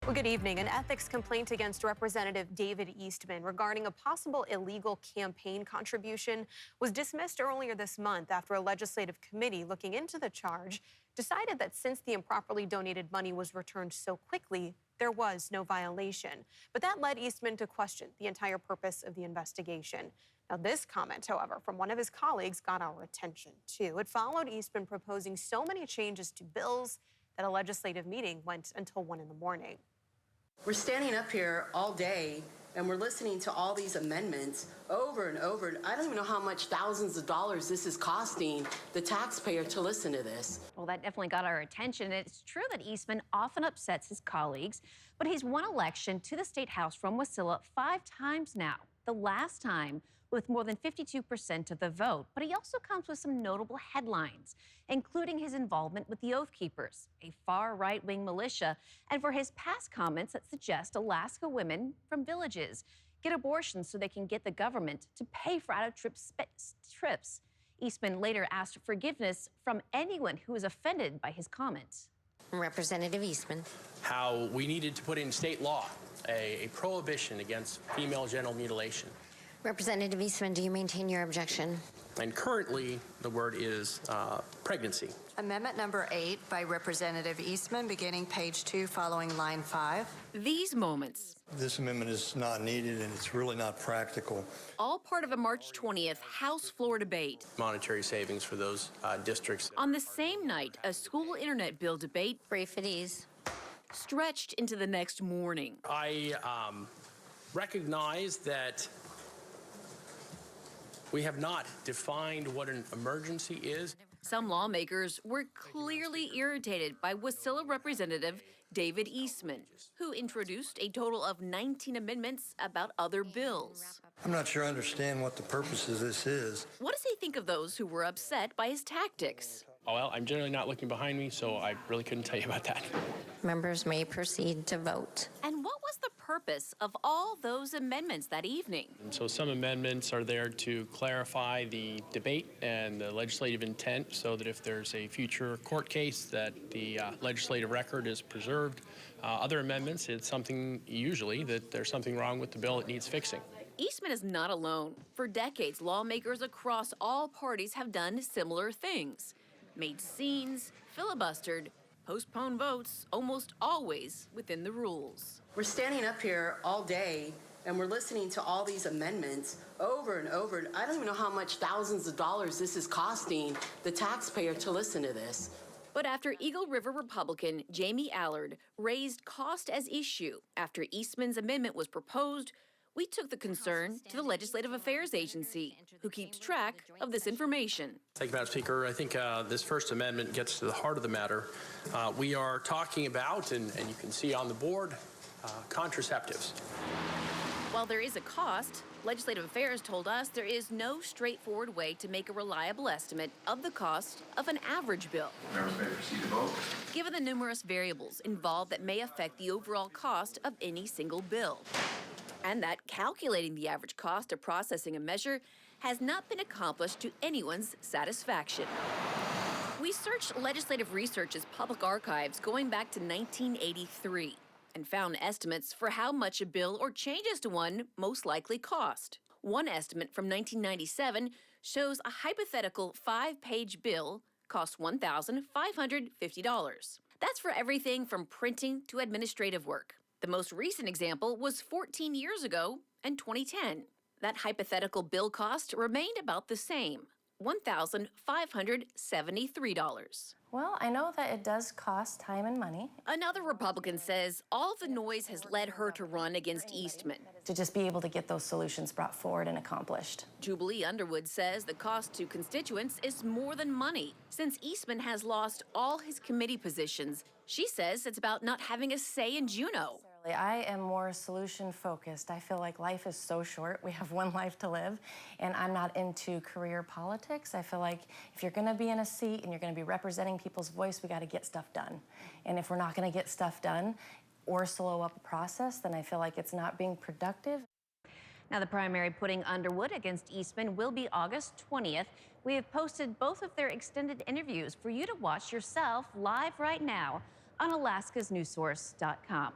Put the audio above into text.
Well, good evening. An ethics complaint against Representative David Eastman regarding a possible illegal campaign contribution was dismissed earlier this month after a legislative committee looking into the charge decided that since the improperly donated money was returned so quickly, there was no violation. But that led Eastman to question the entire purpose of the investigation. Now, this comment, however, from one of his colleagues got our attention, too. It followed Eastman proposing so many changes to bills that a legislative meeting went until 1 in the morning. We're standing up here all day and we're listening to all these amendments over and over. I don't even know how much thousands of dollars this is costing the taxpayer to listen to this. Well, that definitely got our attention. It's true that Eastman often upsets his colleagues, but he's won election to the State House from WASILLA 5 times now. The last time with more than 52% of the vote. But he also comes with some notable headlines, including his involvement with the Oath Keepers, a far right-wing militia, and for his past comments that suggest Alaska women from villages get abortions so they can get the government to pay for out-of-trip trips. Eastman later asked forgiveness from anyone who was offended by his comments. Representative Eastman. How we needed to put in state law a prohibition against female genital mutilation. Representative Eastman, do you maintain your objection? And currently, the word is pregnancy. Amendment number 8 by Representative Eastman, beginning page 2, following line 5. These moments. This amendment is not needed, and it's really not practical. All part of a March 20th House floor debate. Monetary savings for those districts. On the same night, a school internet bill debate. Brief at ease. Stretched into the next morning. I recognize that we have not defined what an emergency is. Some lawmakers were clearly irritated by WASILLA Representative David Eastman, who introduced a total of 19 amendments about other bills. I'm not sure I understand what the purpose of this is. What does he think of those who were upset by his tactics? Oh, well, I'm generally not looking behind me, so I really couldn't tell you about that. Members may proceed to vote. And what was the purpose of all those amendments that evening? And so some amendments are there to clarify the debate and the legislative intent so that if there's a future court case that the legislative record is preserved. Other amendments, it's something usually that there's something wrong with the bill that needs fixing. Eastman is not alone. For decades, lawmakers across all parties have done similar things. Made scenes, filibustered, postponed votes, almost always within the rules. We're standing up here all day and we're listening to all these amendments over and over. I don't even know how much thousands of dollars this is costing the taxpayer to listen to this. But after Eagle River Republican Jamie Allard raised cost as issue after Eastman's amendment was proposed, we took the concern to the Legislative Affairs Agency, who keeps track of this information. Thank you, Madam Speaker. I think this first amendment gets to the heart of the matter. We are talking about, and you can see on the board, contraceptives. While there is a cost, Legislative Affairs told us there is no straightforward way to make a reliable estimate of the cost of an average bill. Members may proceed to vote. Given the numerous variables involved that may affect the overall cost of any single bill. And that calculating the average cost of processing a measure has not been accomplished to anyone's satisfaction. We searched Legislative Research's public archives going back to 1983 and found estimates for how much a bill or changes to one most likely cost. One estimate from 1997 shows a hypothetical 5-page bill costs $1,550. That's for everything from printing to administrative work. The most recent example was 14 years ago in 2010. That hypothetical bill cost remained about the same, $1,573. Well, I know that it does cost time and money. Another Republican says all the noise has led her to run against Eastman. To just be able to get those solutions brought forward and accomplished. Jubilee Underwood says the cost to constituents is more than money. Since Eastman has lost all his committee positions, she says it's about not having a say in Juneau. I am more solution-focused. I feel like life is so short. We have one life to live, and I'm not into career politics. I feel like if you're going to be in a seat and you're going to be representing people's voice, we got to get stuff done. And if we're not going to get stuff done or slow up a process, then I feel like it's not being productive. Now, the primary putting Underwood against Eastman will be August 20th. We have posted both of their extended interviews for you to watch yourself live right now on alaskasnewssource.com.